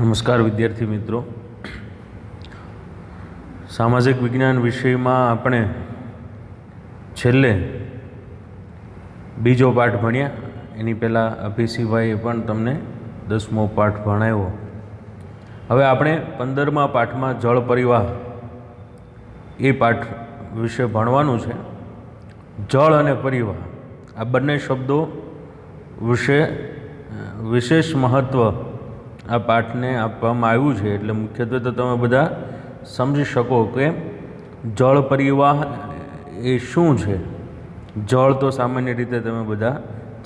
नमस्कार विद्यार्थी मित्रों, सामाजिक विज्ञान विषय में आपणे छेल्ले बीजो पाठ भण्या। एनी पहला अभीसी भाई पण तमने 10मो पाठ भणाव्यो। हवे आपणे 15मा पाठ में जल परिवाह ए पाठ विषय भणवानुं छे। जल अने परिवाह आ बंने शब्दों विषय विशेष महत्व आ पाठ ने आपवामां आव्युं छे। एटले मुख्यत्वे तो तमे बधा समझी शको कि जल परिवाह ए शुं छे। जल तो सामान्य रीते तमे बधा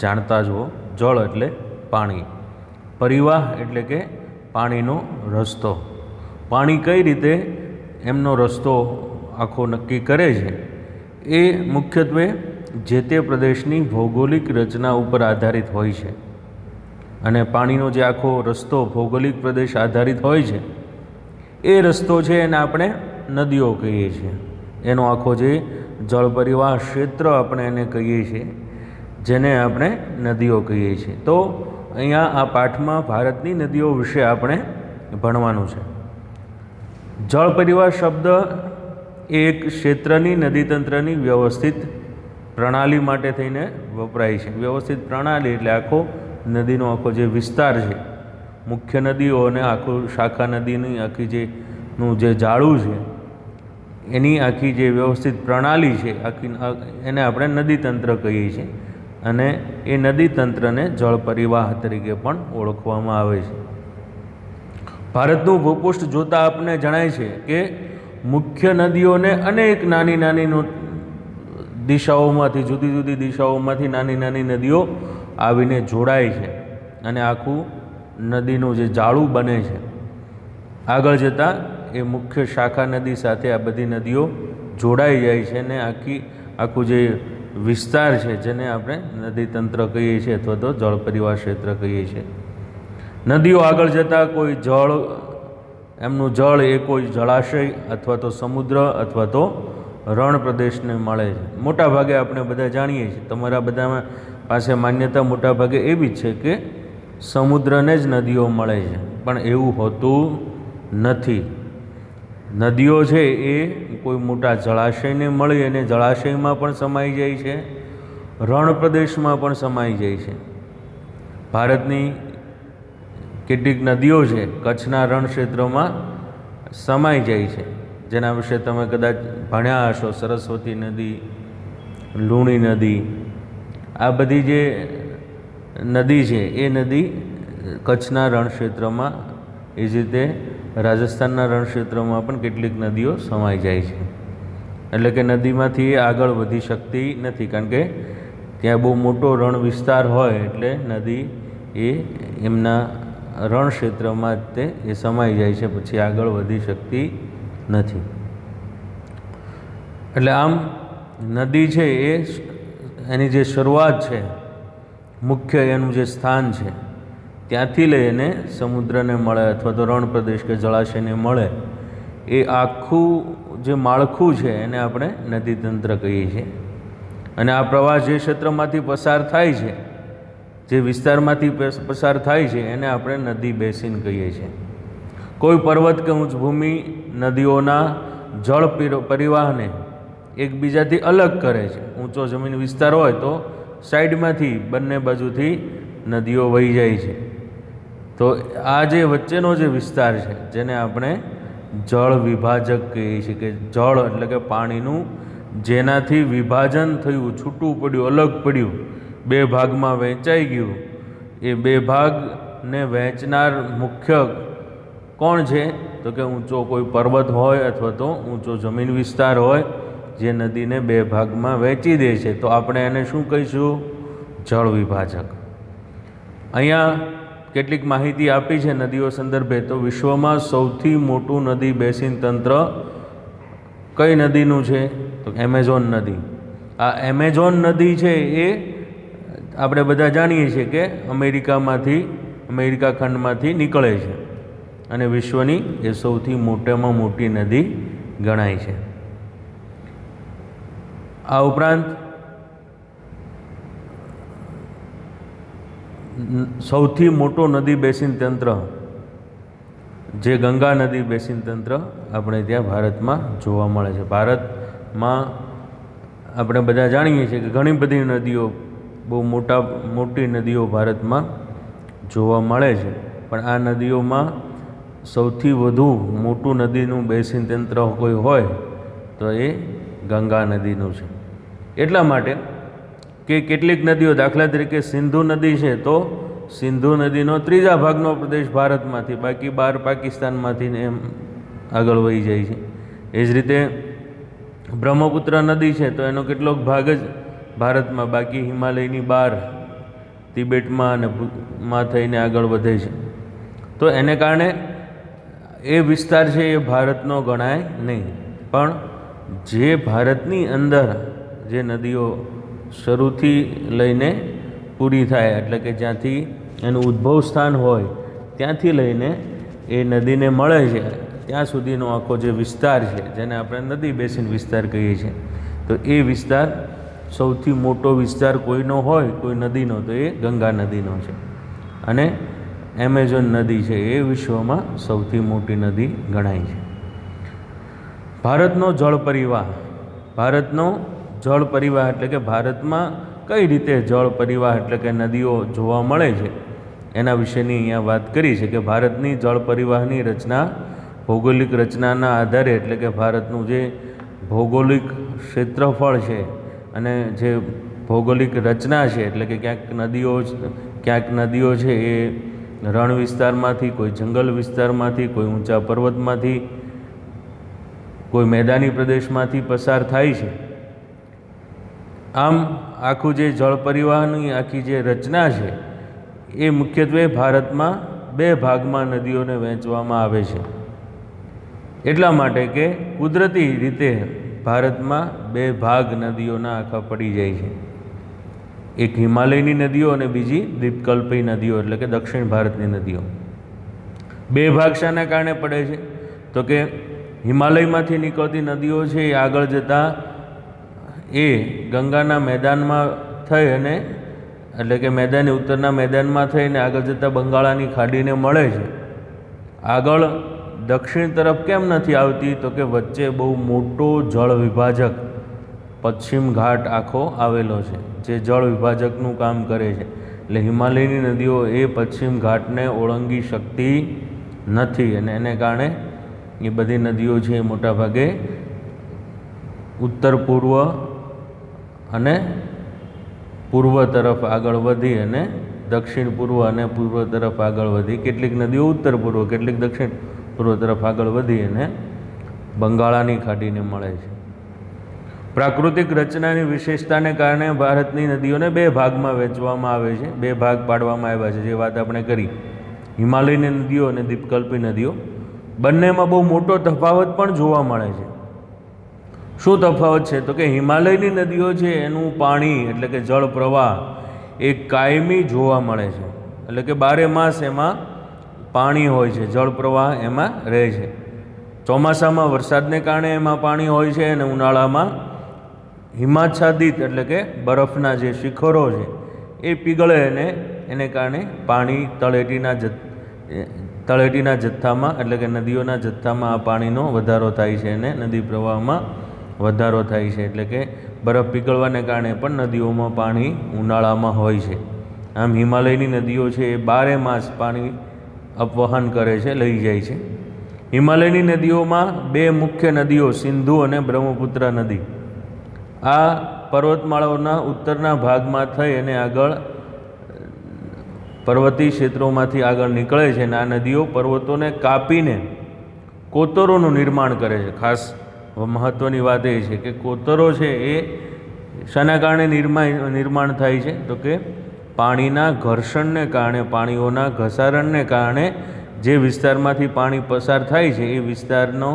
जाणता ज हो। जल एटले पाणी, परिवाह एटले के पाणीनो रस्तो। पाणी कई रीते एमनो रस्तो आखो नक्की करे छे ए मुख्यत्वे जे ते प्रदेशनी भौगोलिक रचना उपर आधारित होय छे। अने पाणीनो जे आखो रस्तो भौगोलिक प्रदेश आधारित होय छे ए रस्तो छे एने आपणे नदीओ कहीए छीए। एनो आखो जे जल परिवाह क्षेत्र आपणे एने कहीए छीए, जेने आपणे नदीओ कहीए छीए। तो अहींया आ पाठमां भारतनी नदीओ विषे आपणे भणवानुं छे। जल परिवाह शब्द एक क्षेत्रनी नदीतंत्रनी व्यवस्थित प्रणाली माटे थईने वपराय छे। व्यवस्थित प्रणाली एटले आखो नदीनो आखो जे विस्तार है, मुख्य नदीओ ने आखो शाखा नदीनी आखी जे नु जे जाळुं छे एनी आखी जे व्यवस्थित प्रणाली है आखी एने आपणे नदीतंत्र कहीए छीए। अने ए नदीतंत्रने जल परिवाह तरीके पण ओळखवामां आवे छे। भारतनुं भूपृष्ठ जोता आपने जणाय छे के मुख्य नदीओने अनेक नानी नानी दिशाओमांथी जुदी जुदी दिशाओमांथी नानी नानी नदीओ आवीने जोड़ाय छे अने आखुं नदीनुं जे जाळुं बने छे। आगळ जता ए मुख्य शाखा नदी साथे आ बधी नदीओ जोड़ाई जाय छे ने आखुं जे विस्तार छे जेने आपणे नदीतंत्र कहीए छीए अथवा तो जल परिवाह क्षेत्र कहीए छीए। नदीओ आगळ जता कोई जळ एमनुं जळ ए कोई जलाशय अथवा तो समुद्र अथवा तो रण प्रदेश ने मळे छे। मोटा भागे आपणे बधा जाणीए छीए, तमारा बधा पासे मान्यता मोटा भागे एवी छे के समुद्रने ज नदीओ मळे छे, पण एवुं होतुं नथी। नदीओ छे ए कोई मोटा जलाशयने मळी अने जलाशयमां पण समाई जाय छे, रण प्रदेशमां पण समाई जाय छे। भारतनी કેટલીક નદીઓ છે કચ્છના રણ ક્ષેત્રમાં સમાઈ જાય છે, જેના વિશે તમે કદાચ ભણ્યા હશો। સરસ્વતી નદી, લુણી નદી, આ બધી જે નદી છે એ નદી કચ્છના રણ ક્ષેત્રમાં, એ જ રીતે રાજસ્થાનના રણ ક્ષેત્રમાં પણ કેટલીક નદીઓ સમાઈ જાય છે। એટલે કે નદીમાંથી એ આગળ વધી શકતી નથી, કારણ કે ત્યાં બહુ મોટો રણ વિસ્તાર હોય એટલે નદી એ એમના રણ ક્ષેત્રમાં તે એ સમાઈ જાય છે, પછી આગળ વધી શકતી નથી। એટલે આમ નદી છે એ એની જે શરૂઆત છે, મુખ્ય એનું જે સ્થાન છે ત્યાંથી લઈને સમુદ્રને મળે અથવા તો રણ પ્રદેશ કે જળાશયને મળે એ આખું જે માળખું છે એને આપણે નદીતંત્ર કહીએ છીએ। અને આ પ્રવાહ જે ક્ષેત્રમાંથી પસાર થાય છે, જે વિસ્તારમાંથી પસાર થાય છે એને આપણે નદી બેસીન કહીએ છીએ। કોઈ પર્વત કે ઉચ્ચભૂમિ નદીઓના જળ પરિવાહને એકબીજાથી અલગ કરે છે। ઊંચો જમીન વિસ્તાર હોય તો સાઈડમાંથી બંને બાજુથી નદીઓ વહી જાય છે, તો આ જે વચ્ચેનો જે વિસ્તાર છે જેને આપણે જળ વિભાજક કહીએ છીએ, કે જળ એટલે કે પાણીનું જેનાથી વિભાજન થયું, છૂટું પડ્યું, અલગ પડ્યું, બે ભાગમાં વહેંચાઈ ગયું, એ બે ભાગને વહેંચનાર મુખ્ય કોણ છે તો કે ઊંચો કોઈ પર્વત હોય અથવા તો ઊંચો જમીન વિસ્તાર હોય જે નદીને બે ભાગમાં વહેંચી દે છે, તો આપણે એને શું કહીશું? જળ વિભાજક। અહીંયા કેટલીક માહિતી આપી છે નદીઓ સંદર્ભે। તો વિશ્વમાં સૌથી મોટું નદી બેસિન તંત્ર કઈ નદીનું છે? તો એમેઝોન નદી। આ એમેઝોન નદી છે એ આપણે બધા જાણીએ છીએ કે અમેરિકા ખંડમાંથી નીકળે છે અને વિશ્વની એ સૌથી મોટામાં મોટી નદી ગણાય છે। આ ઉપરાંત સૌથી મોટો નદી બેસિન તંત્ર જે ગંગા નદી બેસિન તંત્ર આપણે ત્યાં ભારતમાં જોવા મળે છે. ભારતમાં આપણે બધા જાણીએ છીએ કે ઘણી બધી નદીઓ, બહુ મોટી નદીઓ ભારતમાં જોવા મળે છે, પણ આ નદીઓમાં સૌથી વધુ મોટું નદીનું બેસિન તંત્ર કોઈ હોય તો એ ગંગા નદીનું છે. એટલા માટે કે કેટલીક નદીઓ, દાખલા તરીકે સિંધુ નદી છે, તો સિંધુ નદીનો 3જા ભાગનો પ્રદેશ ભારતમાંથી, બાકી 12 પાકિસ્તાનમાંથી ને એમ આગળ વહી જાય છે. એ જ રીતે બ્રહ્મપુત્ર નદી છે તો એનો કેટલોક ભાગ જ ભારતમાં, બાકી હિમાલયની બહાર તિબેટમાં અને માં થઈને આગળ વધે છે. તો એને કારણે એ વિસ્તાર છે એ ભારતનો ગણાય નહીં. પણ જે ભારતની અંદર જે નદીઓ શરૂથી લઈને પૂરી થાય, એટલે કે જ્યાંથી એનું ઉદ્ભવ સ્થાન હોય ત્યાંથી લઈને એ નદીને મળે છે ત્યાં સુધીનો આખો જે વિસ્તાર છે, જેને આપણે નદી બેસિન વિસ્તાર કહીએ છીએ, તો એ વિસ્તાર સૌથી મોટો વિસ્તાર કોઈનો હોય, કોઈ નદીનો, તો એ ગંગા નદીનો છે. અને એમેઝોન નદી છે એ વિશ્વમાં સૌથી મોટી નદી ગણાય છે. ભારતનો જળ પરિવાહ એટલે કે ભારતમાં કઈ રીતે જળ પરિવાહ એટલે કે નદીઓ જોવા મળે છે એના વિશેની અહીંયા વાત કરી છે. કે ભારતની જળ પરિવાહની રચના ભૌગોલિક રચનાના આધારે, એટલે કે ભારતનું જે ભૌગોલિક ક્ષેત્રફળ છે અને જે ભૌગોલિક રચના છે, એટલે કે ક્યાંક નદીઓ છે એ રણ વિસ્તારમાંથી, કોઈ જંગલ વિસ્તારમાંથી, કોઈ ઊંચા પર્વતમાંથી, કોઈ મેદાની પ્રદેશમાંથી પસાર થાય છે. આમ આખું જે જળ પરિવાહની આખી જે રચના છે એ મુખ્યત્વે ભારતમાં 2 ભાગમાં નદીઓને વહેંચવામાં આવે છે. એટલા માટે કે કુદરતી રીતે ભારતમાં 2 ભાગ નદીઓના આખા પડી જાય છે. એક હિમાલયની નદીઓ અને બીજી દ્વીપકલ્પી નદીઓ, એટલે કે દક્ષિણ ભારતની નદીઓ. 2 ભાગ શાના કારણે પડે છે? તો કે હિમાલયમાંથી નીકળતી નદીઓ છે એ આગળ જતાં એ ગંગાના મેદાનમાં થઈ અને, એટલે કે મેદાની ઉત્તરના મેદાનમાં થઈને આગળ જતાં બંગાળાની ખાડીને મળે છે. આગળ દક્ષિણ તરફ કેમ નથી આવતી? તો કે વચ્ચે બહુ મોટો જળ વિભાજક પશ્ચિમ ઘાટ આખો આવેલો છે, જે જળ વિભાજકનું કામ કરે છે. એટલે હિમાલયની નદીઓ એ પશ્ચિમ ઘાટને ઓળંગી શકતી નથી, અને એને કારણે એ બધી નદીઓ છે એ મોટાભાગે ઉત્તર પૂર્વ અને પૂર્વ તરફ આગળ વધી અને દક્ષિણ પૂર્વ અને પૂર્વ તરફ આગળ વધી, કેટલીક નદીઓ ઉત્તર પૂર્વ, કેટલીક દક્ષિણ પૂર્વ તરફ આગળ વધી અને બંગાળાની ખાડીને મળે છે. પ્રાકૃતિક રચનાની વિશેષતાને કારણે ભારતની નદીઓને 2 ભાગમાં વહેંચવામાં આવે છે, 2 ભાગ પાડવામાં આવ્યા છે, જે વાત આપણે કરી. હિમાલયની નદીઓ અને દ્વીપકલ્પી નદીઓ, બંનેમાં બહુ મોટો તફાવત પણ જોવા મળે છે. શું તફાવત છે? તો કે હિમાલયની નદીઓ છે એનું પાણી, એટલે કે જળ પ્રવાહ એ કાયમી જોવા મળે છે, એટલે કે 12 માસ એમાં પાણી હોય છે, જળ પ્રવાહ એમાં રહે છે. ચોમાસામાં વરસાદને કારણે એમાં પાણી હોય છે અને ઉનાળામાં હિમાચ્છાદિત, એટલે કે બરફના જે શિખરો છે એ પીગળે અને એને કારણે પાણી તળેટીના જથ્થામાં, એટલે કે નદીઓના જથ્થામાં આ પાણીનો વધારો થાય છે અને નદી પ્રવાહમાં વધારો થાય છે. એટલે કે બરફ પીગળવાને કારણે પણ નદીઓમાં પાણી ઉનાળામાં હોય છે. આમ હિમાલયની નદીઓ છે એ 12 માસ પાણી અપવહન કરે છે, લઈ જાય છે. હિમાલયની નદીઓમાં 2 મુખ્ય નદીઓ, સિંધુ અને બ્રહ્મપુત્ર નદી, આ પર્વતમાળાઓના ઉત્તરના ભાગમાં થઈ અને આગળ પર્વતીય ક્ષેત્રોમાંથી આગળ નીકળે છે અને આ નદીઓ પર્વતોને કાપીને કોતરોનું નિર્માણ કરે છે. ખાસ મહત્ત્વની વાત એ છે કે કોતરો છે એ શાના કારણે નિર્માણ થાય છે? તો કે પાણીના ઘર્ષણને કારણે, પાણીઓના ઘસારણને કારણે જે વિસ્તારમાંથી પાણી પસાર થાય છે એ વિસ્તારનો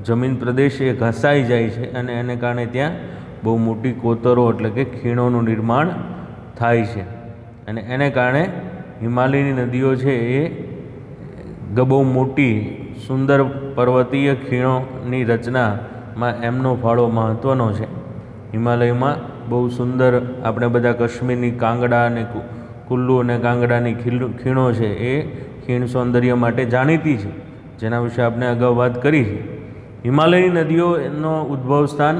જમીન પ્રદેશ એ ઘસાઈ જાય છે અને એને કારણે ત્યાં બહુ મોટી કોતરો, એટલે કે ખીણોનું નિર્માણ થાય છે. અને એને કારણે હિમાલયની નદીઓ છે એ બહુ મોટી સુંદર પર્વતીય ખીણોની રચનામાં એમનો ફાળો મહત્ત્વનો છે. હિમાલયમાં બહુ સુંદર, આપણે બધા કાશ્મીરની કાંગડા અને કુલ્લુ અને કાંગડાની ખીણો છે એ ખીણ સૌંદર્ય માટે જાણીતી છે, જેના વિશે આપણે અગાઉ વાત કરી છે. હિમાલયની નદીઓનો ઉદ્ભવ સ્થાન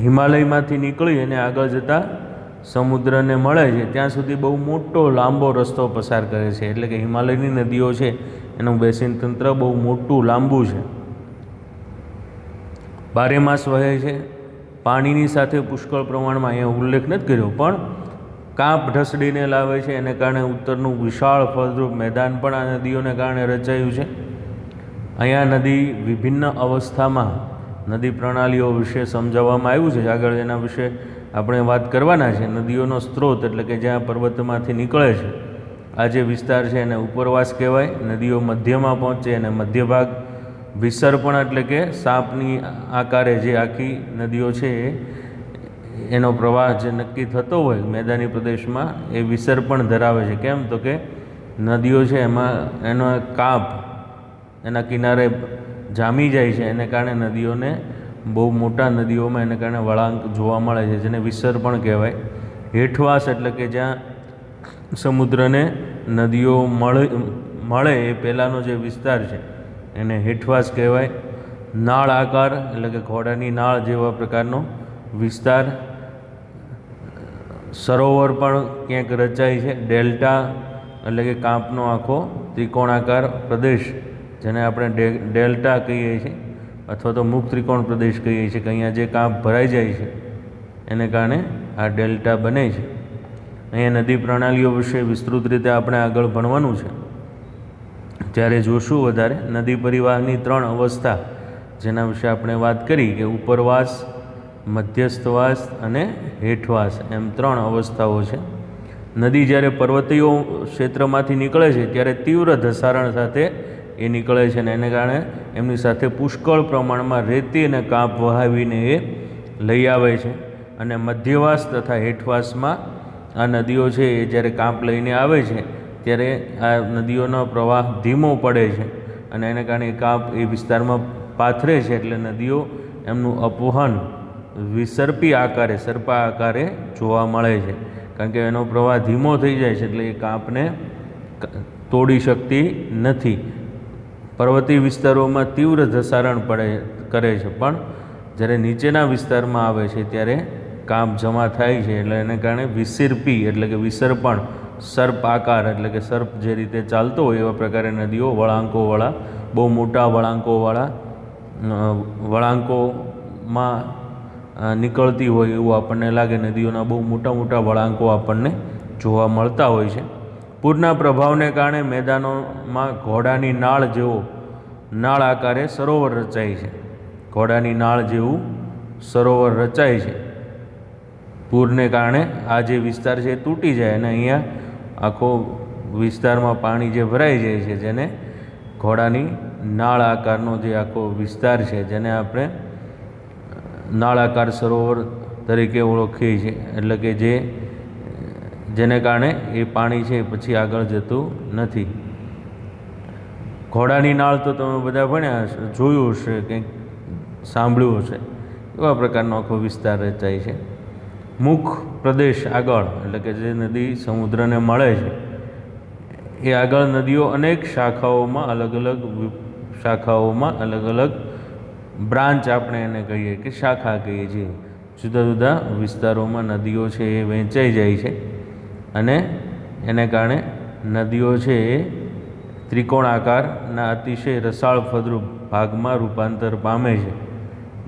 હિમાલયમાંથી નીકળી અને આગળ જતાં સમુદ્રને મળે છે ત્યાં સુધી બહુ મોટો લાંબો રસ્તો પસાર કરે છે. એટલે કે હિમાલયની નદીઓ છે એનું બેસિન તંત્ર બહુ મોટું લાંબુ છે. બારે માસ વહે છે. પાણીની સાથે પુષ્કળ પ્રમાણમાં અહીંયા ઉલ્લેખ નથી કર્યો, પણ કાંપ ઢસડીને લાવે છે. એને કારણે ઉત્તરનું વિશાળ ફળદ્રુપ મેદાન પણ આ નદીઓને કારણે રચાયું છે. અહીંયા નદી વિભિન્ન અવસ્થામાં નદી પ્રણાલીઓ વિશે સમજાવવામાં આવ્યું છે. આગળ એના વિશે આપણે વાત કરવાના છે. નદીઓનો સ્ત્રોત એટલે કે જ્યાં પર્વતમાંથી નીકળે છે આ જે વિસ્તાર છે એને ઉપરવાસ કહેવાય. નદીઓ મધ્યમાં પહોંચે અને મધ્ય ભાગ વિસર્પણ એટલે કે સાપની આકારે જે આખી નદીઓ છે એનો પ્રવાહ જે નક્કી થતો હોય મેદાની પ્રદેશમાં એ વિસર્પણ ધરાવે છે. કેમ તો કે નદીઓ છે એમાં એનો કાપ એના કિનારે જામી જાય છે, એને કારણે નદીઓને બહુ મોટા નદીઓમાં એને કારણે વળાંક જોવા મળે છે, જેને વિસર્પણ કહેવાય. હેઠવાસ એટલે કે જ્યાં સમુદ્રને નદીઓ મળે એ પહેલાંનો જે વિસ્તાર છે એને હેઠવાસ કહેવાય. નાળ આકાર એટલે કે ઘોડાની નાળ જેવા પ્રકારનો વિસ્તાર. સરોવર પણ ક્યાંક રચાય છે. ડેલ્ટા એટલે કે કાંપનો આખો ત્રિકોણાકાર પ્રદેશ જેને આપણે ડેલ્ટા કહીએ છીએ અથવા તો મુખ ત્રિકોણ પ્રદેશ કહીએ છીએ કે અહીંયા જે કાંપ ભરાઈ જાય છે એને કારણે આ ડેલ્ટા બને છે. અહીંયા નદી પ્રણાલીઓ વિશે વિસ્તૃત રીતે આપણે આગળ ભણવાનું છે ત્યારે જોશું વધારે. નદી પરિવાહની 3 અવસ્થા જેના વિશે આપણે વાત કરી કે ઉપરવાસ, મધ્યસ્થવાસ અને હેઠવાસ એમ 3 અવસ્થાઓ છે. નદી જ્યારે પર્વતીય ક્ષેત્રમાંથી નીકળે છે ત્યારે તીવ્ર ધસારણ સાથે એ નીકળે છે અને એને કારણે એમની સાથે પુષ્કળ પ્રમાણમાં રેતી અને કાંપ વહાવીને એ લઈ આવે છે. અને મધ્યવાસ તથા હેઠવાસમાં આ નદીઓ છે એ જ્યારે કાંપ લઈને આવે છે ત્યારે આ નદીઓનો પ્રવાહ ધીમો પડે છે અને એને કારણે કાંપ એ વિસ્તારમાં પાથરે છે એટલે નદીઓ એમનું અપવહન વિસર્પી આકારે સર્પા આકારે જોવા મળે છે. કારણ કે એનો પ્રવાહ ધીમો થઈ જાય છે એટલે એ કાંપને તોડી શકતી નથી. પર્વતીય વિસ્તારોમાં તીવ્ર ધસારણ કરે છે, પણ જ્યારે નીચેના વિસ્તારમાં આવે છે ત્યારે કાંપ જમા થાય છે એટલે એને કારણે વિસર્પી એટલે કે વિસર્પણ સર્પ આકાર એટલે કે સર્પ જે રીતે ચાલતો હોય એવા પ્રકારે નદીઓ વળાંકોવાળા બહુ મોટા વળાંકોમાં નીકળતી હોય એવું આપણને લાગે. નદીઓના બહુ મોટા મોટા વળાંકો આપણને જોવા મળતા હોય છે. પૂરના પ્રભાવને કારણે મેદાનોમાં ઘોડાની નાળ જેવો નાળ આકારે સરોવર રચાય છે. ઘોડાની નાળ જેવું સરોવર રચાય છે. પૂરને કારણે આ જે વિસ્તાર છે એ તૂટી જાય અને અહીંયા આખો વિસ્તારમાં પાણી જે ભરાઈ જાય છે જેને ઘોડાની નાળ આકારનો જે આખો વિસ્તાર છે જેને આપણે નાળાકાર સરોવર તરીકે ઓળખીએ છીએ. એટલે કે જેને કારણે એ પાણી છે પછી આગળ જતું નથી. ઘોડાની નાળ તો તમે બધા ભણ્યા હશે, જોયું હશે, કંઈક સાંભળ્યું હશે. એવા પ્રકારનો આખો વિસ્તાર રચાય છે. મુખ પ્રદેશ આગળ એટલે કે જે નદી સમુદ્રને મળે છે એ આગળ નદીઓ અનેક શાખાઓમાં અલગ અલગ બ્રાન્ચ આપણે એને કહીએ કે શાખા કહીએ છીએ. જુદા જુદા વિસ્તારોમાં નદીઓ છે એ વહેંચાઈ જાય છે અને એને કારણે નદીઓ છે એ ત્રિકોણાકારના અતિશય રસાળ ફળદ્રુપ ભાગમાં રૂપાંતર પામે છે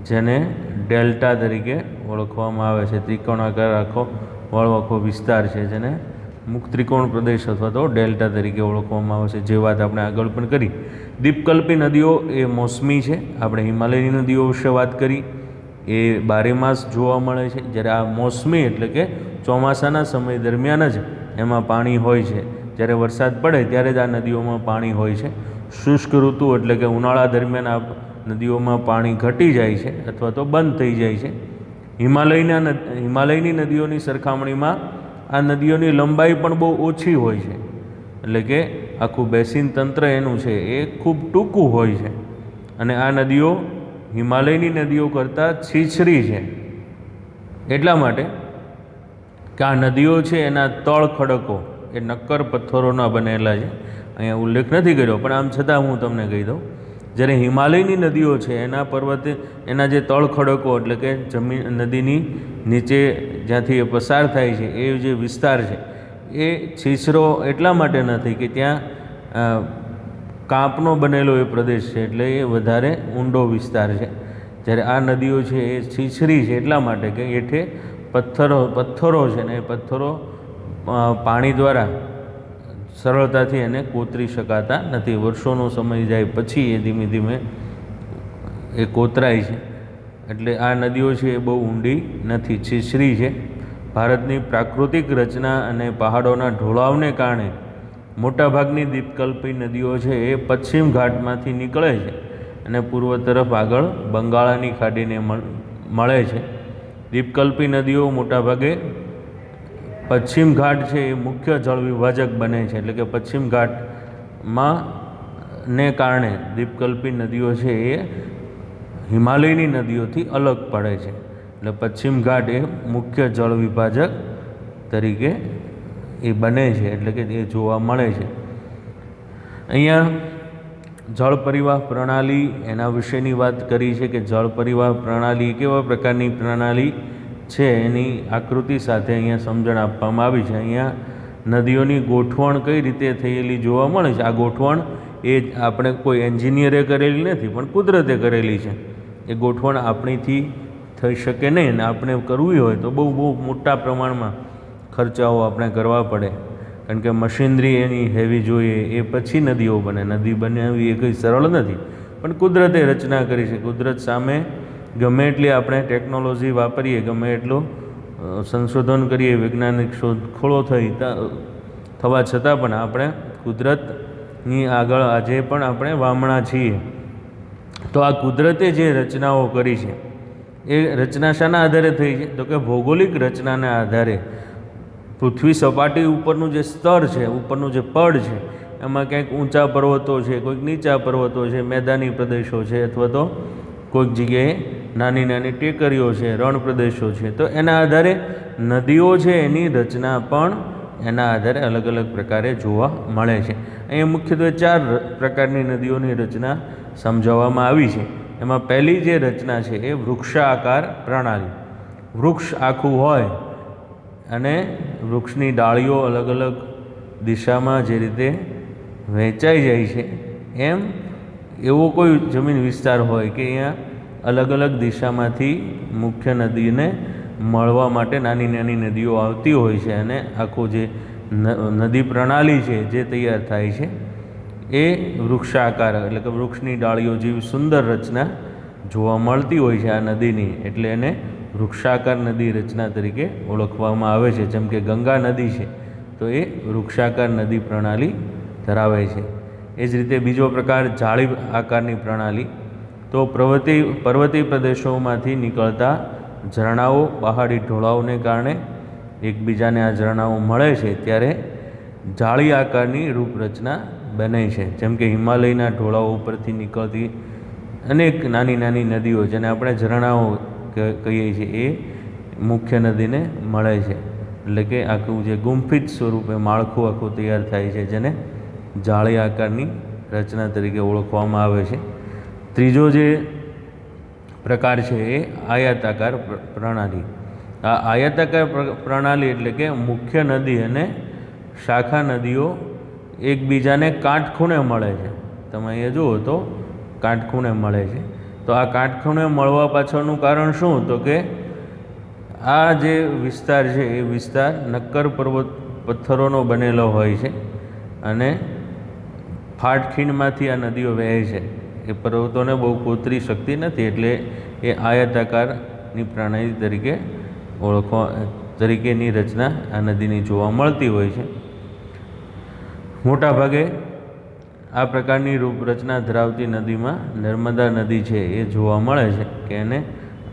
જેને ડેલ્ટા તરીકે ઓળખવામાં આવે છે. ત્રિકોણાકાર આખો વિસ્તાર છે જેને મુખ ત્રિકોણ પ્રદેશ અથવા તો ડેલ્ટા તરીકે ઓળખવામાં આવે છે. જે વાત આપણે આગળ પણ કરી. દ્વીપકલ્પી નદીઓ એ મોસમી છે. આપણે હિમાલયની નદીઓ વિશે વાત કરી એ બારે માસ જોવા મળે છે. જ્યારે આ મોસમી એટલે કે ચોમાસાના સમય દરમિયાન જ એમાં પાણી હોય છે. જ્યારે વરસાદ પડે ત્યારે જ આ નદીઓમાં પાણી હોય છે. શુષ્ક ઋતુ એટલે કે ઉનાળા દરમિયાન આ નદીઓમાં પાણી ઘટી જાય છે અથવા તો બંધ થઈ જાય છે. હિમાલયની નદીઓની સરખામણીમાં આ નદીઓની લંબાઈ પણ બહુ ઓછી હોય છે. એટલે કે આખું બેસિન તંત્ર એનું છે એ ખૂબ ટૂંકું હોય છે અને આ નદીઓ હિમાલયની નદીઓ કરતાં છીછરી છે. એટલા માટે કે આ નદીઓ છે એના તળ ખડકો એ નક્કર પથ્થરોના બનેલા છે અહીંયા ઉલ્લેખ નથી કર્યો, પણ આમ છતાં હું તમને કહી દઉં. જ્યારે હિમાલયની નદીઓ છે એના પર્વતે એના જે તળ ખડકો એટલે કે જમીન નદીની નીચે જ્યાંથી એ પસાર થાય છે એ જે વિસ્તાર છે એ છીછરો એટલા માટે નથી કે ત્યાં કાંપનો બનેલો એ પ્રદેશ છે, એટલે એ વધારે ઊંડો વિસ્તાર છે. જ્યારે આ નદીઓ છે એ છીછરી છે એટલા માટે કે હેઠે પથ્થરો છે ને એ પથ્થરો પાણી દ્વારા સરળતાથી એને કોતરી શકાતા નથી. વર્ષોનો સમય જાય પછી એ ધીમે ધીમે એ કોતરાય છે. એટલે આ નદીઓ છે એ બહુ ઊંડી નથી, છીછરી છે. ભારતની પ્રાકૃતિક રચના અને પહાડોના ઢોળાવને કારણે મોટાભાગની દ્વીપકલ્પી નદીઓ છે એ પશ્ચિમ ઘાટમાંથી નીકળે છે અને પૂર્વ તરફ આગળ બંગાળાની ખાડીને મળે છે. દ્વીપકલ્પી નદીઓ મોટાભાગે પશ્ચિમ ઘાટ છે એ મુખ્ય જળ વિભાજક બને છે, એટલે કે પશ્ચિમ ઘાટમાં ને કારણે દ્વીપકલ્પી નદીઓ છે એ હિમાલયની નદીઓથી અલગ પડે છે. એટલે પશ્ચિમ ઘાટ એ મુખ્ય જળ વિભાજક તરીકે એ બને છે, એટલે કે એ જોવા મળે છે. અહીંયા જળ પરિવાહ પ્રણાલી એના વિશેની વાત કરી છે કે જળ પરિવાહ પ્રણાલી કેવા પ્રકારની પ્રણાલી છે એની આકૃતિ સાથે અહીંયા સમજણ આપવામાં આવી છે. અહીંયા નદીઓની ગોઠવણ કઈ રીતે થયેલી જોવા મળે છે. આ ગોઠવણ એ આપણે કોઈ એન્જિનિયરે કરેલી નથી, પણ કુદરતે કરેલી છે. એ ગોઠવણ આપણીથી થઈ શકે નહીં, અને આપણે કરવી હોય તો બહુ મોટા પ્રમાણમાં ખર્ચાઓ આપણે કરવા પડે, કારણ કે મશીનરી એની હેવી જોઈએ, એ પછી નદીઓ બને. નદી બનાવવી એ કંઈ સરળ નથી, પણ કુદરતે રચના કરી છે. કુદરત સામે ગમે એટલી આપણે ટેકનોલોજી વાપરીએ, ગમે એટલું સંશોધન કરીએ, વૈજ્ઞાનિક શોધખોળો થવા છતાં પણ આપણે કુદરતની આગળ આજે પણ આપણે વામણા છીએ. તો આ કુદરતે જે રચનાઓ કરી છે એ રચના શાના આધારે થઈ છે? તો કે ભૌગોલિક રચનાના આધારે પૃથ્વી સપાટી ઉપરનું જે સ્તર છે, ઉપરનું જે પડ છે, એમાં ક્યાંક ઊંચા પર્વતો છે, કોઈક નીચા પર્વતો છે, મેદાની પ્રદેશો છે, અથવા તો કોઈક જગ્યાએ નાની નાની ટેકરીઓ છે, રણ પ્રદેશો છે. તો એના આધારે નદીઓ છે એની રચના પણ એના આધારે અલગ અલગ પ્રકારે જોવા મળે છે. અહીંયા મુખ્યત્વે 4 પ્રકારની નદીઓની રચના સમજાવવામાં આવી છે. એમાં પહેલી જે રચના છે એ વૃક્ષાકાર પ્રણાલી. વૃક્ષ આખું હોય અને વૃક્ષની ડાળીઓ અલગ અલગ દિશામાં જે રીતે વહેંચાઈ જાય છે, એમ એવો કોઈ જમીન વિસ્તાર હોય કે અહીંયા અલગ અલગ દિશામાંથી મુખ્ય નદીને મળવા માટે નાની નાની નદીઓ આવતી હોય છે, અને આખું જે નદી પ્રણાલી છે જે તૈયાર થાય છે એ વૃક્ષાકાર, એટલે કે વૃક્ષની ડાળીઓ જેવી સુંદર રચના જોવા મળતી હોય છે આ નદીની, એટલે એને વૃક્ષાકાર નદી રચના તરીકે ઓળખવામાં આવે છે. જેમ કે ગંગા નદી છે તો એ વૃક્ષાકાર નદી પ્રણાલી ધરાવે છે. એ જ રીતે બીજો પ્રકાર જાળી આકારની પ્રણાલી. તો પર્વતીય પ્રદેશોમાંથી નીકળતા ઝરણાઓ પહાડી ઢોળાવને કારણે એકબીજાને આ ઝરણાઓ મળે છે ત્યારે જાળી આકારની રૂપરચના બને છે. જેમ કે હિમાલયના ઢોળાવો ઉપરથી નીકળતી અનેક નાની નાની નદીઓ, જેને આપણે ઝરણાઓ કહીએ છીએ, એ મુખ્ય નદીને મળે છે. એટલે કે આખું જે ગુંફિત સ્વરૂપે માળખું આખું તૈયાર થાય છે, જેને જાળી આકારની રચના તરીકે ઓળખવામાં આવે છે. ત્રીજો જે પ્રકાર છે એ આયતાકાર પ્રણાલી. આ આયતાકાર પ્રણાલી એટલે કે મુખ્ય નદી અને શાખા નદીઓ એકબીજાને કાટખૂણે મળે છે. તમે અહીંયા જુઓ તો કાટખૂણે મળે છે. તો આ કાટખૂણે મળવા પાછળનું કારણ શું? તો કે આ જે વિસ્તાર છે એ વિસ્તાર નક્કર પથ્થરોનો બનેલો હોય છે, અને ફાટખીણમાંથી આ નદીઓ વહે છે. એ પર્વતોને બહુ કોતરી શકતી નથી, એટલે એ આયતાકારની પ્રણાલી તરીકેની રચના આ નદીની જોવા મળતી હોય છે. મોટાભાગે આ પ્રકારની રૂપરચના ધરાવતી નદીમાં નર્મદા નદી છે એ જોવા મળે છે, કે એને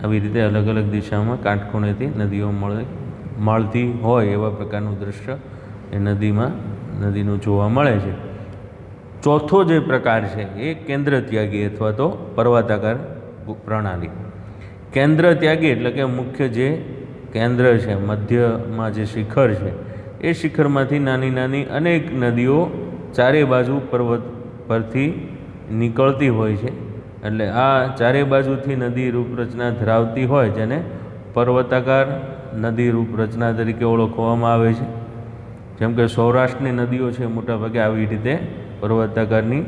આવી રીતે અલગ અલગ દિશામાં કાટખૂણેથી નદીઓ મળતી હોય એવા પ્રકારનું દૃશ્ય એ નદીનું જોવા મળે છે. ચોથો જે પ્રકાર છે એ કેન્દ્ર ત્યાગી અથવા તો પર્વતાકાર પ્રણાલી. કેન્દ્ર ત્યાગી એટલે કે મુખ્ય જે કેન્દ્ર છે, મધ્યમાં જે શિખર છે, એ શિખરમાંથી નાની નાની અનેક નદીઓ ચારે બાજુ પર્વત પરથી નીકળતી હોય છે, એટલે આ ચારે બાજુથી નદી રૂપરચના ધરાવતી હોય જેને પર્વતાકાર નદી રૂપરચના તરીકે ઓળખવામાં આવે છે. જેમ કે સૌરાષ્ટ્રની નદીઓ છે મોટાભાગે આવી રીતે પર્વતાકારની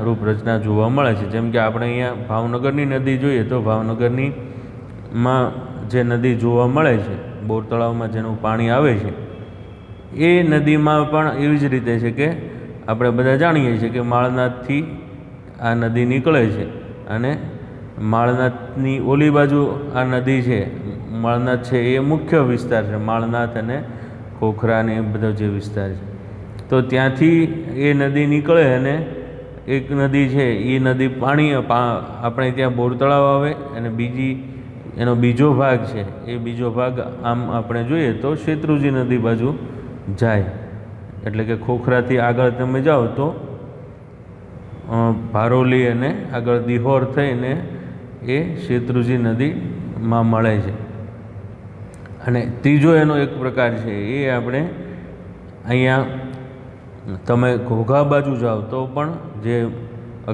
રૂપરચના જોવા મળે છે. જેમ કે આપણે અહીંયા ભાવનગરની નદી જોઈએ તો ભાવનગરમાં જે નદી જોવા મળે છે, બોર તળાવમાં જેનું પાણી આવે છે, એ નદીમાં પણ એવી જ રીતે છે કે આપણે બધા જાણીએ છીએ કે માળનાથથી આ નદી નીકળે છે અને માળનાથની ઓલી બાજુ આ નદી છે. માળનાથ છે એ મુખ્ય વિસ્તાર છે, માળનાથ અને ખોખરા ને એ બધો જે વિસ્તાર છે. તો ત્યાંથી એ નદી નીકળે અને એક નદી છે એ નદી પાણી આપણે ત્યાં બોર તળાવ આવે અને એનો બીજો ભાગ છે એ બીજો ભાગ આમ આપણે જોઈએ તો શેત્રુંજી નદી બાજુ જાય. એટલે કે ખોખરાથી આગળ તમે જાઓ તો ભારોલી અને આગળ દિહોર થઈને એ શેત્રુંજી નદીમાં મળે છે. અને ત્રીજો એનો એક પ્રકાર છે એ આપણે અહીંયા તમે ઘોઘા બાજુ જાઓ તો પણ જે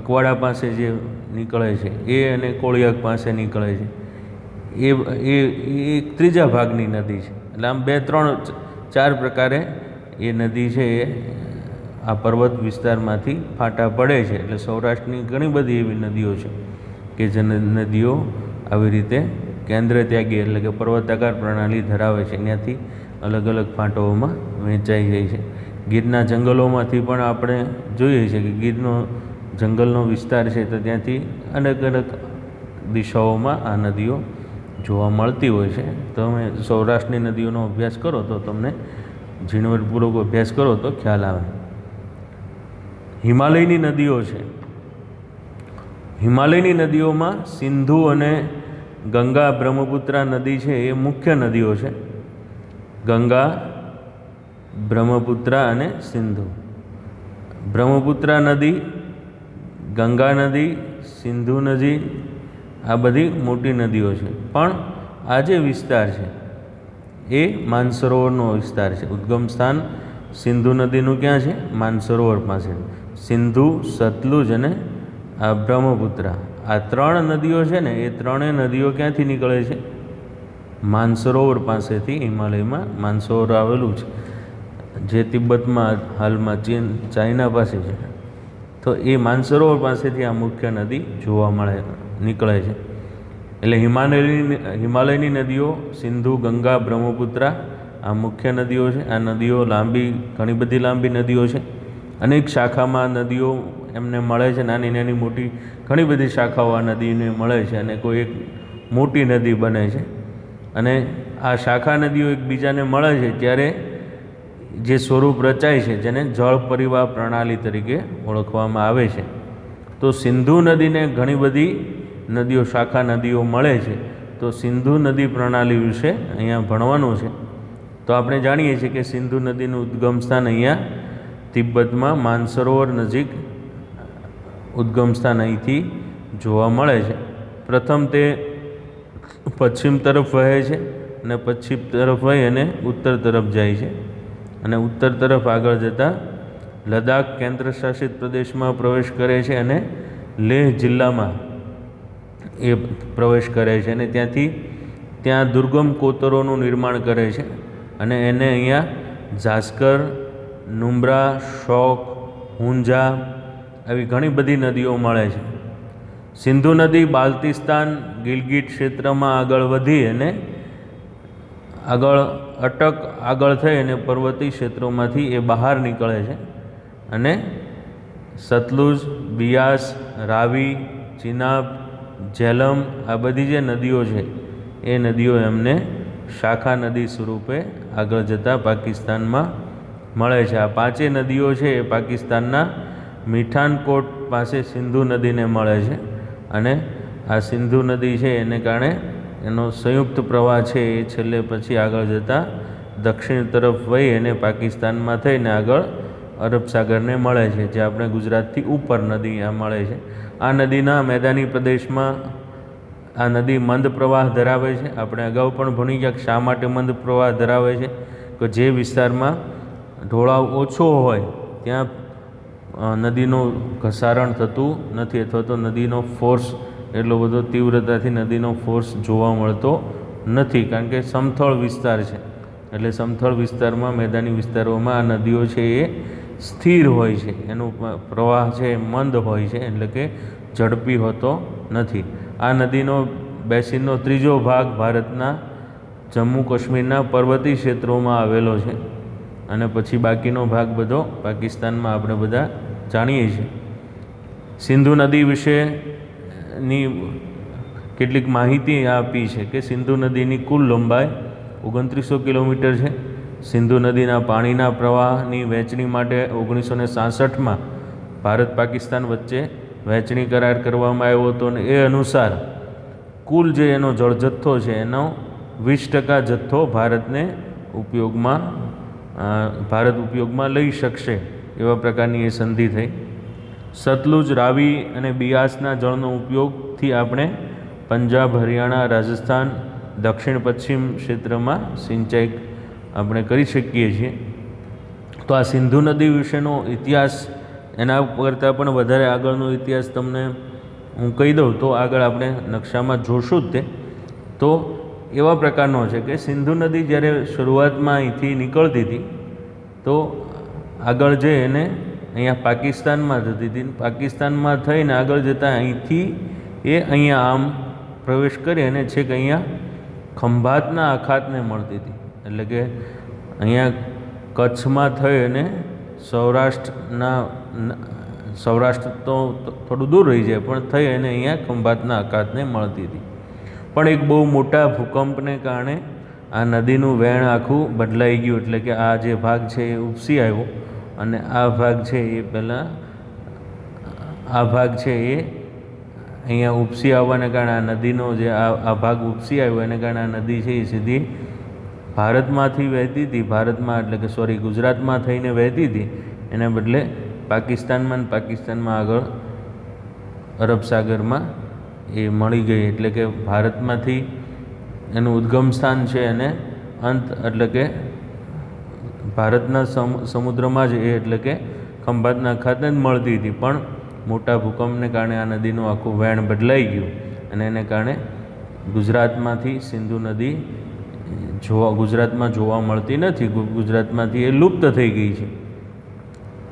અકવાડા પાસે જે નીકળે છે એ અને કોળિયાક પાસે નીકળે છે એ એક ત્રીજા ભાગની નદી છે. એટલે આમ 2, 3, 4 પ્રકારે એ નદી છે એ આ પર્વત વિસ્તારમાંથી ફાટા પડે છે. એટલે સૌરાષ્ટ્રની ઘણી બધી એવી નદીઓ છે કે જે નદીઓ આવી રીતે કેન્દ્ર ત્યાગી એટલે કે પર્વતાકાર પ્રણાલી ધરાવે છે, ત્યાંથી અલગ અલગ ફાંટોઓમાં વહેંચાઈ જાય છે. ગીરના જંગલોમાંથી પણ આપણે જોઈએ છીએ કે ગીરનો જંગલનો વિસ્તાર છે તો ત્યાંથી અલગ અલગ દિશાઓમાં આ નદીઓ જોવા મળતી હોય છે. તમે સૌરાષ્ટ્રની નદીઓનો અભ્યાસ કરો તો તમને ઝીણવટપૂર્વક અભ્યાસ કરો તો ખ્યાલ આવે. હિમાલયની નદીઓ છે. હિમાલયની નદીઓમાં સિંધુ અને ગંગા બ્રહ્મપુત્રા નદી છે એ મુખ્ય નદીઓ છે. ગંગા, બ્રહ્મપુત્રા અને સિંધુ. બ્રહ્મપુત્રા નદી, ગંગા નદી, સિંધુ નદી આ બધી મોટી નદીઓ છે. પણ આ જે વિસ્તાર છે એ માનસરોવરનો વિસ્તાર છે. ઉદ્ગમ સ્થાન સિંધુ નદીનું ક્યાં છે? માનસરોવર પાસે. સિંધુ, સતલુજ અને આ બ્રહ્મપુત્રા આ 3 નદીઓ છે ને એ 3 નદીઓ ક્યાંથી નીકળે છે? માનસરોવર પાસેથી. હિમાલયમાં માનસરોવર આવેલું છે જે તિબ્બતમાં હાલમાં ચાઇના પાસે છે. તો એ માનસરોવર પાસેથી આ મુખ્ય નદી જોવા નીકળે છે. એટલે હિમાલયની નદીઓ સિંધુ, ગંગા, બ્રહ્મપુત્રા આ મુખ્ય નદીઓ છે. આ નદીઓ ઘણી બધી લાંબી નદીઓ છે. અનેક શાખામાં નદીઓ એમને મળે છે, નાની નાની મોટી ઘણી બધી શાખાઓ આ નદીને મળે છે અને કોઈ એક મોટી નદી બને છે. અને આ શાખા નદીઓ એકબીજાને મળે છે ત્યારે જે સ્વરૂપ રચાય છે જેને જળ પરિવાહ પ્રણાલી તરીકે ઓળખવામાં આવે છે. તો સિંધુ નદીને ઘણી બધી નદીઓ શાખા નદીઓ મળે છે. તો સિંધુ નદી પ્રણાલી વિશે અહીંયા ભણવાનું છે. તો આપણે જાણીએ છીએ કે સિંધુ નદીનું ઉદ્ગમ સ્થાન અહીંયા તિબ્બતમાં માનસરોવર નજીક ઉદ્ગમ સ્થાન અહીંથી જોવા મળે છે. પ્રથમ તે પશ્ચિમ તરફ વહે છે અને પશ્ચિમ તરફ વહી અને ઉત્તર તરફ જાય છે અને ઉત્તર તરફ આગળ જતાં લદ્દાખ કેન્દ્ર શાસિત પ્રદેશમાં પ્રવેશ કરે છે અને લેહ જિલ્લામાં એ પ્રવેશ કરે છે અને ત્યાં દુર્ગમ કોતરોનું નિર્માણ કરે છે અને એને અહીંયા જાસ્કર, નુબ્રા, શોક, હુંજા આવી ઘણી બધી નદીઓ મળે છે. સિંધુ નદી બાલ્ટિસ્તાન, ગિલગિટ ક્ષેત્રમાં આગળ વધી અને આગળ થઈ અને પર્વતીય ક્ષેત્રોમાંથી એ બહાર નીકળે છે અને સતલુજ, બિયાસ, રાવી, ચિનાબ, ઝેલમ આ બધી જે નદીઓ છે એ નદીઓ એમને શાખા નદી સ્વરૂપે આગળ જતાં પાકિસ્તાનમાં મળે છે. આ 5 નદીઓ છે એ પાકિસ્તાનના મીઠાનકોટ પાસે સિંધુ નદીને મળે છે અને આ સિંધુ નદી છે એને કારણે એનો સંયુક્ત પ્રવાહ છે એ છેલ્લે પછી આગળ જતાં દક્ષિણ તરફ વહી અને પાકિસ્તાનમાં થઈને આગળ અરબ સાગરને મળે છે, જે આપણે ગુજરાતથી ઉપર નદી આ મળે છે. આ નદીના મેદાની પ્રદેશમાં આ નદી મંદ પ્રવાહ ધરાવે છે. આપણે અગાઉ પણ ભણી ગયા શા માટે મંદ પ્રવાહ ધરાવે છે, કે જે વિસ્તારમાં ઢોળાવ ઓછો હોય ત્યાં નદીનું ઘસારણ થતું નથી, અથવા તો નદીનો ફોર્સ એટલો બધો તીવ્રતાથી નદીનો ફોર્સ જોવા મળતો નથી, કારણ કે સમથળ વિસ્તાર છે. એટલે સમથળ વિસ્તારમાં, મેદાની વિસ્તારોમાં આ નદીઓ છે એ સ્થિર હોય છે, એનો પ્રવાહ છે એ મંદ હોય છે, એટલે કે ઝડપી હોતો નથી. આ નદીનો બેસિનનો ત્રીજો ભાગ ભારતના જમ્મુ કાશ્મીરના પર્વતીય ક્ષેત્રોમાં આવેલો છે, અને પછી બાકીનો ભાગ બધો પાકિસ્તાનમાં આપણે બધા જાણીએ છીએ. સિંધુ નદી વિશેની કેટલીક માહિતી આપી છે કે સિંધુ નદીની કુલ લંબાઈ 2900 કિલોમીટર છે. સિંધુ નદીના પાણીના પ્રવાહની વહેંચણી માટે 1966માં ભારત પાકિસ્તાન વચ્ચે વહેંચણી કરાર કરવામાં આવ્યો હતો, અને એ અનુસાર કુલ જે એનો જળજથ્થો છે એનો 20% જથ્થો ભારત ઉપયોગમાં લઈ શકશે, એવા પ્રકારની એ સંધિ થઈ. સતલુજ, રાવી અને બિયાસના જળનો ઉપયોગથી આપણે પંજાબ, હરિયાણા, રાજસ્થાન, દક્ષિણ પશ્ચિમ ક્ષેત્રમાં સિંચાઈ આપણે કરી શકીએ છીએ. તો આ સિંધુ નદી વિશેનો ઇતિહાસ, એના કરતાં પણ વધારે આગળનો ઇતિહાસ તમને હું કહી દઉં તો આગળ આપણે નકશામાં જોશું જ તે. તો એવા પ્રકારનો છે કે સિંધુ નદી જ્યારે શરૂઆતમાં અહીંથી નીકળતી હતી તો આગળ જે એને અહીંયા પાકિસ્તાનમાં જતી હતી, પાકિસ્તાનમાં થઈને આગળ જતાં અહીંથી એ અહીંયા આમ પ્રવેશ કરી અને છેક અહીંયા ખંભાતના અખાતને મળતી હતી. એટલે કે અહીંયા કચ્છમાં થઈ અને સૌરાષ્ટ્ર તો થોડું દૂર રહી જાય, પણ થઈ અને અહીંયા ખંભાતના અખાતને મળતી હતી. પણ એક બહુ મોટા ભૂકંપને કારણે આ નદીનું વહેણ આખું બદલાઈ ગયું, એટલે કે આ જે ભાગ છે એ ઉપસી આવ્યો, અને આ ભાગ છે એ પહેલાં આ ભાગ છે એ અહીંયા ઉપસી આવવાને કારણે આ નદીનો જે આ ભાગ ઉપસી આવ્યો એને કારણે આ નદી છે એ સીધી ભારતમાંથી વહેતી હતી, ગુજરાતમાં થઈને વહેતી હતી, એના બદલે પાકિસ્તાનમાં આગળ અરબ સાગરમાં એ મળી ગઈ. એટલે કે ભારતમાંથી એનું ઉદ્ગમ સ્થાન છે અને અંત, એટલે કે ભારતના સમુદ્રમાં જ એ, એટલે કે ખંભાતના અખાતને જ મળતી હતી. પણ મોટા ભૂકંપને કારણે આ નદીનું આખું વહેણ બદલાઈ ગયું, અને એને કારણે ગુજરાતમાંથી સિંધુ નદી ગુજરાતમાં જોવા મળતી નથી, ગુજરાતમાંથી એ લુપ્ત થઈ ગઈ છે.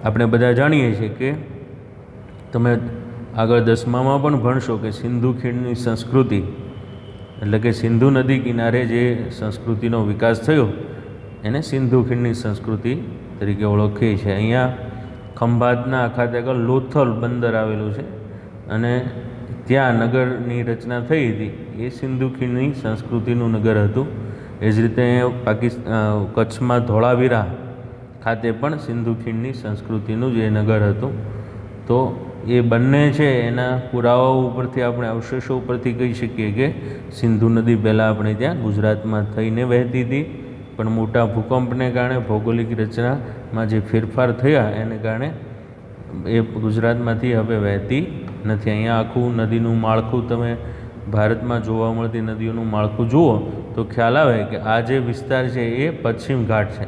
આપણે બધા જાણીએ છીએ કે તમે આગળ 10મામાં પણ ભણશો કે સિંધુ ખીણની સંસ્કૃતિ, એટલે કે સિંધુ નદી કિનારે જે સંસ્કૃતિનો વિકાસ થયો એને સિંધુ ખીણની સંસ્કૃતિ તરીકે ઓળખીએ છીએ. અહીંયા ખંભાતના અખાતે આગળ લોથલ બંદર આવેલું છે, અને ત્યાં નગરની રચના થઈ હતી, એ સિંધુ ખીણની સંસ્કૃતિનું નગર હતું. એ જ રીતે કચ્છમાં ધોળાવીરા ખાતે પણ સિંધુ ખીણની સંસ્કૃતિનું જે નગર હતું. તો એ બંને છે એના પુરાવાઓ ઉપરથી, આપણે અવશેષો ઉપરથી કહી શકીએ કે સિંધુ નદી પહેલાં આપણે ત્યાં ગુજરાતમાં થઈને વહેતી હતી, પણ મોટા ભૂકંપને કારણે, ભૌગોલિક રચનામાં જે ફેરફાર થયા એને કારણે એ ગુજરાતમાંથી હવે વહેતી નથી. અહીંયા આખું નદીનું માળખું, તમે ભારતમાં જોવા મળતી નદીઓનું માળખું જુઓ તો ખ્યાલ આવે કે આ જે વિસ્તાર છે એ પશ્ચિમ ઘાટ છે.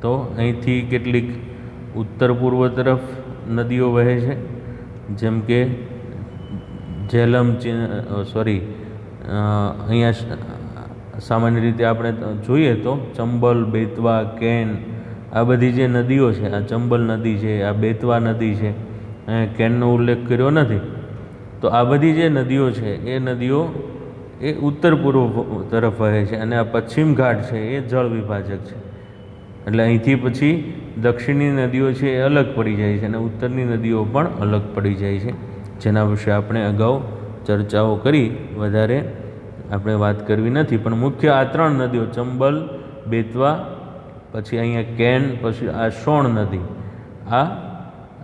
તો અહીંથી કેટલીક ઉત્તર પૂર્વ તરફ નદીઓ વહે છે, જેમ કે ઝેલમ, અહીંયા સામાન્ય રીતે આપણે જોઈએ તો ચંબલ, બેતવા, કેન, આ બધી જે નદીઓ છે, આ ચંબલ નદી છે, આ બેતવા નદી છે, કેનનો ઉલ્લેખ કર્યો નથી. તો આ બધી જે નદીઓ છે એ નદીઓ એ ઉત્તર પૂર્વ તરફ વહે છે, અને આ પશ્ચિમ ઘાટ છે એ જળ વિભાજક છે. એટલે અહીંથી પછી દક્ષિણની નદીઓ છે એ અલગ પડી જાય છે, અને ઉત્તરની નદીઓ પણ અલગ પડી જાય છે, જેના વિશે આપણે અગાઉ ચર્ચાઓ કરી, વધારે આપણે વાત કરવી નથી. પણ મુખ્ય આ 3 નદીઓ, ચંબલ, બેતવા, પછી અહીંયા કેન, પછી આ સોણ નદી, આ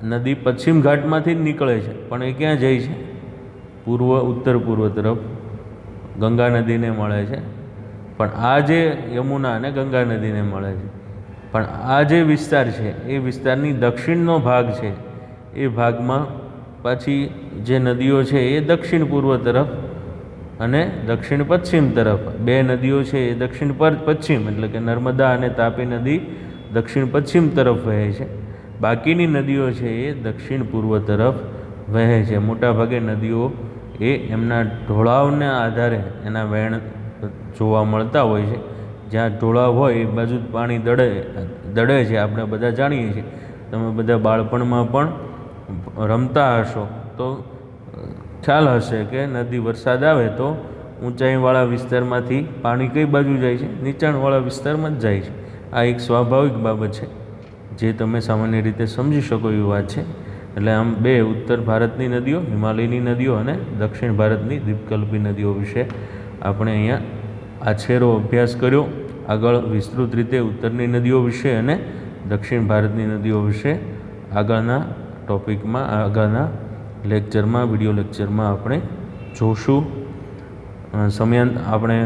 નદી પશ્ચિમ ઘાટમાંથી જ નીકળે છે, પણ એ ક્યાં જાય છે? ઉત્તર પૂર્વ તરફ ગંગા નદીને મળે છે. પણ આ જે યમુના અને ગંગા નદીને મળે છે, પણ આ જે વિસ્તાર છે એ વિસ્તારની દક્ષિણનો ભાગ છે, એ ભાગમાં પાછી જે નદીઓ છે એ દક્ષિણ પૂર્વ તરફ અને દક્ષિણ પશ્ચિમ તરફ, 2 નદીઓ છે એ દક્ષિણ પશ્ચિમ, એટલે કે નર્મદા અને તાપી નદી દક્ષિણ પશ્ચિમ તરફ વહે છે. બાકીની નદીઓ છે એ દક્ષિણ પૂર્વ તરફ વહે છે. મોટાભાગે નદીઓ એ એમના ઢોળાવના આધારે એના વહેણ જોવા મળતા હોય છે. જ્યાં ઢોળાવ હોય એ બાજુ જ પાણી દડે છે, આપણે બધા જાણીએ છીએ. તમે બધા બાળપણમાં પણ રમતા હશો તો ખ્યાલ હશે કે નદી વરસાદ આવે તો ઊંચાઈવાળા વિસ્તારમાંથી પાણી કઈ બાજુ જાય છે? નીચાણવાળા વિસ્તારમાં જ જાય છે. આ એક સ્વાભાવિક બાબત છે જે તમે સામાન્ય રીતે સમજી શકો એવી વાત છે. એટલે આમ બે ઉત્તર ભારતની નદીઓ, હિમાલયની નદીઓ અને દક્ષિણ ભારતની દ્વીપકલ્પી નદીઓ વિશે આપણે અહીંયા આછેરો અભ્યાસ કર્યો. આગળ વિસ્તૃત રીતે ઉત્તરની નદીઓ વિશે અને દક્ષિણ ભારતની નદીઓ વિશે આગળના ટૉપિકમાં, આગળના લેક્ચરમાં, વિડીયો લેક્ચરમાં આપણે જોશું. આપણે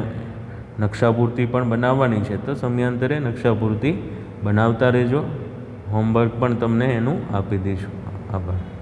નકશાપૂર્તિ પણ બનાવવાની છે, તો સમયાંતરે નકશાપૂર્તિ બનાવતા રહેજો. હોમવર્ક પણ તમને એનું આપી દઈશું. આભાર.